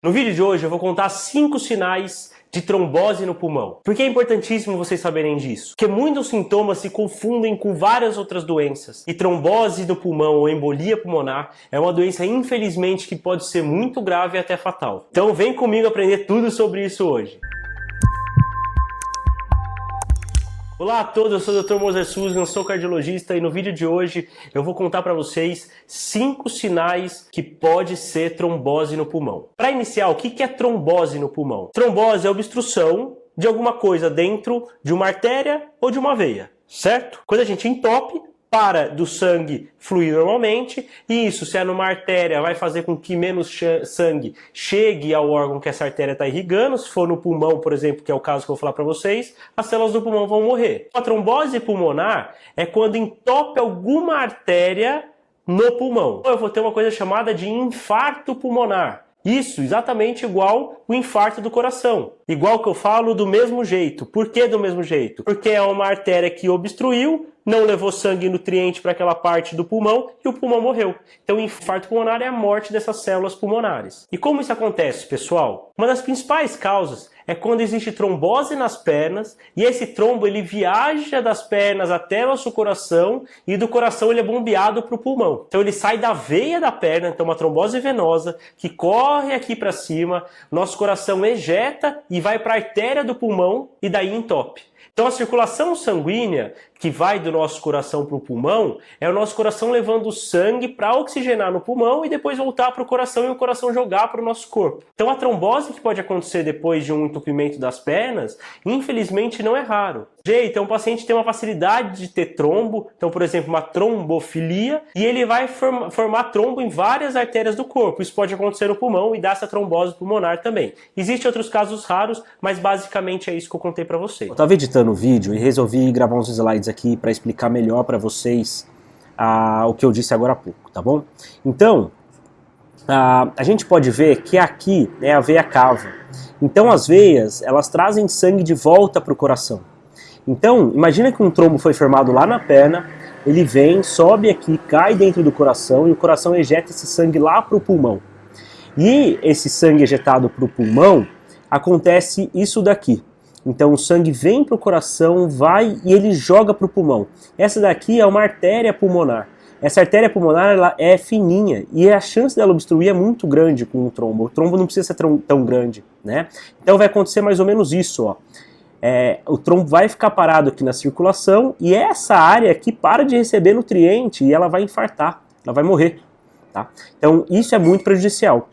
No vídeo de hoje eu vou contar 5 sinais de trombose no pulmão. Por que é importantíssimo vocês saberem disso? Porque muitos sintomas se confundem com várias outras doenças. E trombose no pulmão ou embolia pulmonar é uma doença, infelizmente, que pode ser muito grave e até fatal. Então vem comigo aprender tudo sobre isso hoje. Olá a todos, eu sou o Dr. Moser Susan, sou cardiologista e no vídeo de hoje eu vou contar para vocês 5 sinais que pode ser trombose no pulmão. Para iniciar, o que é trombose no pulmão? Trombose é obstrução de alguma coisa dentro de uma artéria ou de uma veia, certo? Quando a gente entope, para do sangue fluir normalmente, e isso, se é numa artéria, vai fazer com que menos sangue chegue ao órgão que essa artéria está irrigando. Se for no pulmão, por exemplo, que é o caso que eu vou falar para vocês, as células do pulmão vão morrer. A trombose pulmonar é quando entope alguma artéria no pulmão. Eu vou ter uma coisa chamada de infarto pulmonar. Isso, exatamente igual o infarto do coração. Igual que eu falo, do mesmo jeito. Por que do mesmo jeito? Porque é uma artéria que obstruiu, não levou sangue e nutriente para aquela parte do pulmão e o pulmão morreu. Então o infarto pulmonar é a morte dessas células pulmonares. E como isso acontece, pessoal? Uma das principais causas é quando existe trombose nas pernas e esse trombo ele viaja das pernas até o nosso coração e do coração ele é bombeado para o pulmão. Então ele sai da veia da perna, então uma trombose venosa que corre aqui para cima, nosso coração ejeta e vai para a artéria do pulmão e daí entope. Então a circulação sanguínea que vai do nosso coração para o pulmão é o nosso coração levando sangue para oxigenar no pulmão e depois voltar para o coração e o coração jogar para o nosso corpo. Então a trombose que pode acontecer depois de um entupimento das pernas, infelizmente não é raro. Então o paciente tem uma facilidade de ter trombo, então por exemplo uma trombofilia, e ele vai formar trombo em várias artérias do corpo. Isso pode acontecer no pulmão e dar essa trombose pulmonar também. Existem outros casos raros, mas basicamente é isso que eu contei para vocês. Eu estava editando o vídeo e resolvi gravar uns slides aqui para explicar melhor para vocês o que eu disse agora há pouco, tá bom? Então, a gente pode ver que aqui é a veia cava. Então as veias, elas trazem sangue de volta para o coração. Então, imagina que um trombo foi formado lá na perna, ele vem, sobe aqui, cai dentro do coração e o coração ejeta esse sangue lá para o pulmão. E esse sangue ejetado para o pulmão, acontece isso daqui. Então o sangue vem para o coração, vai e ele joga para o pulmão. Essa daqui é uma artéria pulmonar. Essa artéria pulmonar ela é fininha e a chance dela obstruir é muito grande com o trombo. O trombo não precisa ser tão grande, né? Então vai acontecer mais ou menos isso, ó. O trombo vai ficar parado aqui na circulação e essa área aqui para de receber nutriente e ela vai infartar, ela vai morrer, tá? Então isso é muito prejudicial.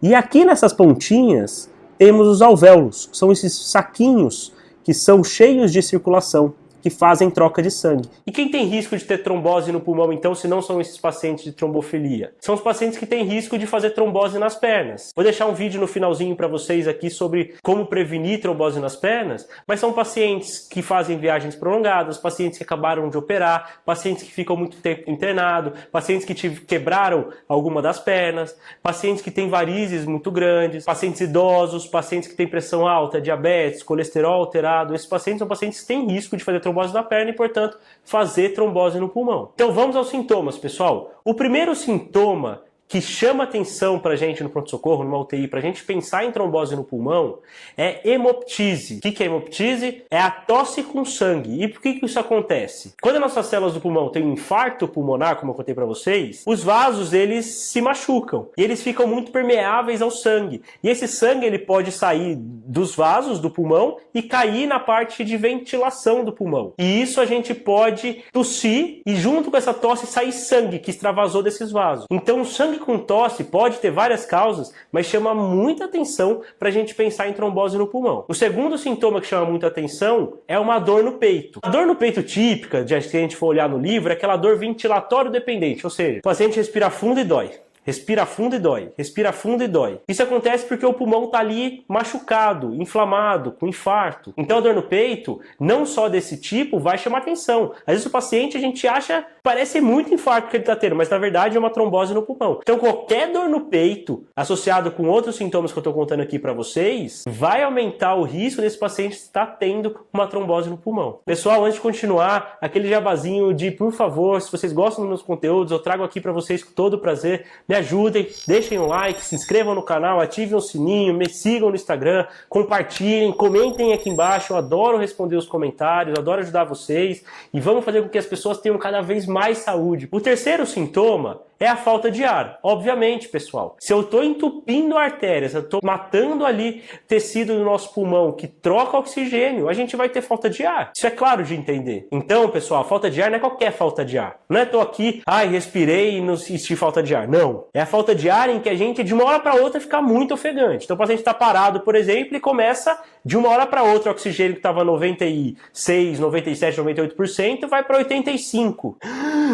E aqui nessas pontinhas temos os alvéolos, são esses saquinhos que são cheios de circulação, que fazem troca de sangue. E quem tem risco de ter trombose no pulmão, então, se não são esses pacientes de trombofilia? São os pacientes que têm risco de fazer trombose nas pernas. Vou deixar um vídeo no finalzinho para vocês aqui sobre como prevenir trombose nas pernas, mas são pacientes que fazem viagens prolongadas, pacientes que acabaram de operar, pacientes que ficam muito tempo internados, pacientes que quebraram alguma das pernas, pacientes que têm varizes muito grandes, pacientes idosos, pacientes que têm pressão alta, diabetes, colesterol alterado. Esses pacientes são pacientes que têm risco de fazer trombose na perna e, portanto, fazer trombose no pulmão. Então vamos aos sintomas, pessoal. O primeiro sintoma que chama atenção pra gente no pronto-socorro, numa UTI, pra gente pensar em trombose no pulmão, é hemoptise. O que é hemoptise? É a tosse com sangue. E por que isso acontece? Quando as nossas células do pulmão têm um infarto pulmonar, como eu contei pra vocês, os vasos, eles se machucam. E eles ficam muito permeáveis ao sangue. E esse sangue, ele pode sair dos vasos do pulmão e cair na parte de ventilação do pulmão. E isso a gente pode tossir e junto com essa tosse sair sangue que extravasou desses vasos. Então o sangue com tosse pode ter várias causas, mas chama muita atenção para a gente pensar em trombose no pulmão. O segundo sintoma que chama muita atenção é uma dor no peito. A dor no peito típica, se a gente for olhar no livro, é aquela dor ventilatório dependente, ou seja, o paciente respira fundo e dói. Respira fundo e dói, respira fundo e dói. Isso acontece porque o pulmão está ali machucado, inflamado, com infarto. Então a dor no peito, não só desse tipo, vai chamar atenção. Às vezes o paciente a gente acha, parece muito infarto que ele está tendo, mas na verdade é uma trombose no pulmão. Então qualquer dor no peito, associado com outros sintomas que eu estou contando aqui para vocês, vai aumentar o risco desse paciente estar tendo uma trombose no pulmão. Pessoal, antes de continuar, aquele jabazinho de, por favor, se vocês gostam dos meus conteúdos, eu trago aqui para vocês com todo prazer me ajudem, deixem um like, se inscrevam no canal, ativem o sininho, me sigam no Instagram, compartilhem, comentem aqui embaixo, eu adoro responder os comentários, adoro ajudar vocês e vamos fazer com que as pessoas tenham cada vez mais saúde. O terceiro sintoma é a falta de ar. Obviamente, pessoal, se eu estou entupindo artérias, eu estou matando ali tecido do nosso pulmão que troca oxigênio, a gente vai ter falta de ar. Isso é claro de entender. Então, pessoal, falta de ar não é qualquer falta de ar. Não é tô aqui, respirei e não senti falta de ar. Não. É a falta de ar em que a gente, de uma hora para outra, fica muito ofegante. Então, o paciente está parado, por exemplo, e começa, de uma hora para outra, o oxigênio que estava 96, 97, 98%, vai para 85%.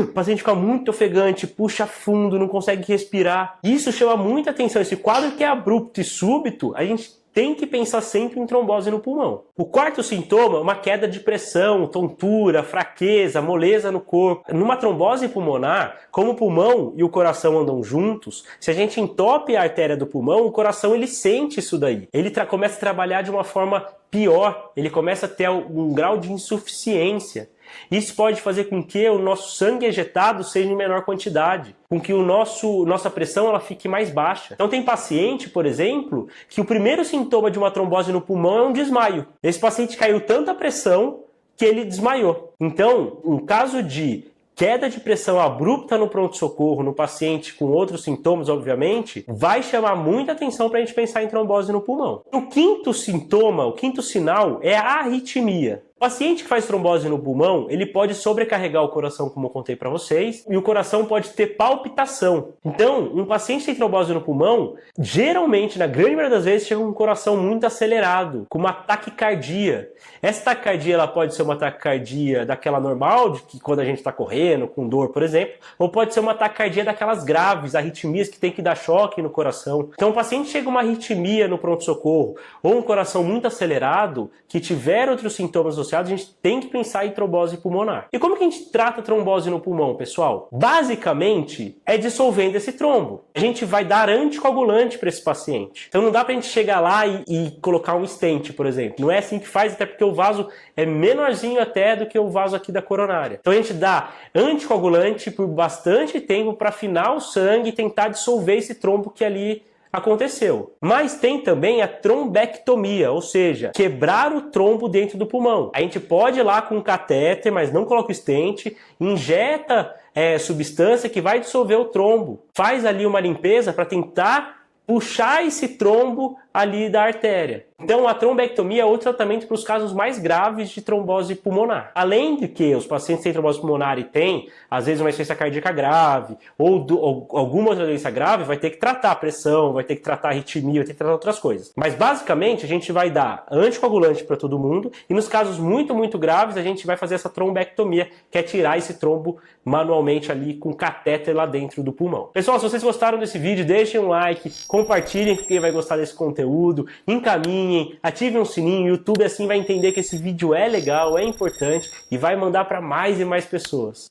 O paciente fica muito ofegante, puxa fundo, não consegue respirar. Isso chama muita atenção. Esse quadro que é abrupto e súbito, a gente tem que pensar sempre em trombose no pulmão. O quarto sintoma é uma queda de pressão, tontura, fraqueza, moleza no corpo. Numa trombose pulmonar, como o pulmão e o coração andam juntos, se a gente entope a artéria do pulmão, o coração ele sente isso daí. Ele começa a trabalhar de uma forma pior, ele começa a ter um grau de insuficiência. Isso pode fazer com que o nosso sangue ejetado seja em menor quantidade, com que nossa pressão ela fique mais baixa. Então tem paciente, por exemplo, que o primeiro sintoma de uma trombose no pulmão é um desmaio. Esse paciente caiu tanta pressão que ele desmaiou. Então, um caso de queda de pressão abrupta no pronto-socorro, no paciente com outros sintomas, obviamente, vai chamar muita atenção para a gente pensar em trombose no pulmão. O quinto sintoma, o quinto sinal é a arritmia. O paciente que faz trombose no pulmão, ele pode sobrecarregar o coração, como eu contei para vocês, e o coração pode ter palpitação. Então, um paciente que tem trombose no pulmão, geralmente, na grande maioria das vezes, chega com um coração muito acelerado, com uma taquicardia. Essa taquicardia ela pode ser uma taquicardia daquela normal, de que quando a gente está correndo, com dor, por exemplo, ou pode ser uma taquicardia daquelas graves, arritmias que tem que dar choque no coração. Então, o paciente chega com uma arritmia no pronto-socorro, ou um coração muito acelerado, que tiver outros sintomas associados, a gente tem que pensar em trombose pulmonar. E como que a gente trata trombose no pulmão, pessoal? Basicamente, é dissolvendo esse trombo. A gente vai dar anticoagulante para esse paciente. Então não dá pra gente chegar lá e colocar um stent, por exemplo. Não é assim que faz, até porque o vaso é menorzinho até do que o vaso aqui da coronária. Então a gente dá anticoagulante por bastante tempo para afinar o sangue e tentar dissolver esse trombo que ali aconteceu. Mas tem também a trombectomia, ou seja, quebrar o trombo dentro do pulmão. A gente pode ir lá com um catéter, mas não coloca o stent, injeta substância que vai dissolver o trombo. Faz ali uma limpeza para tentar puxar esse trombo ali da artéria. Então a trombectomia é outro tratamento para os casos mais graves de trombose pulmonar. Além de que os pacientes que têm trombose pulmonar e têm, às vezes, uma insuficiência cardíaca grave ou alguma outra doença grave, vai ter que tratar a pressão, vai ter que tratar a arritmia, vai ter que tratar outras coisas. Mas basicamente a gente vai dar anticoagulante para todo mundo e nos casos muito, muito graves a gente vai fazer essa trombectomia, que é tirar esse trombo manualmente ali com catéter lá dentro do pulmão. Pessoal, se vocês gostaram desse vídeo, deixem um like, compartilhem com quem vai gostar desse conteúdo, encaminhem, ativem o sininho, o YouTube assim vai entender que esse vídeo é legal, é importante e vai mandar para mais e mais pessoas.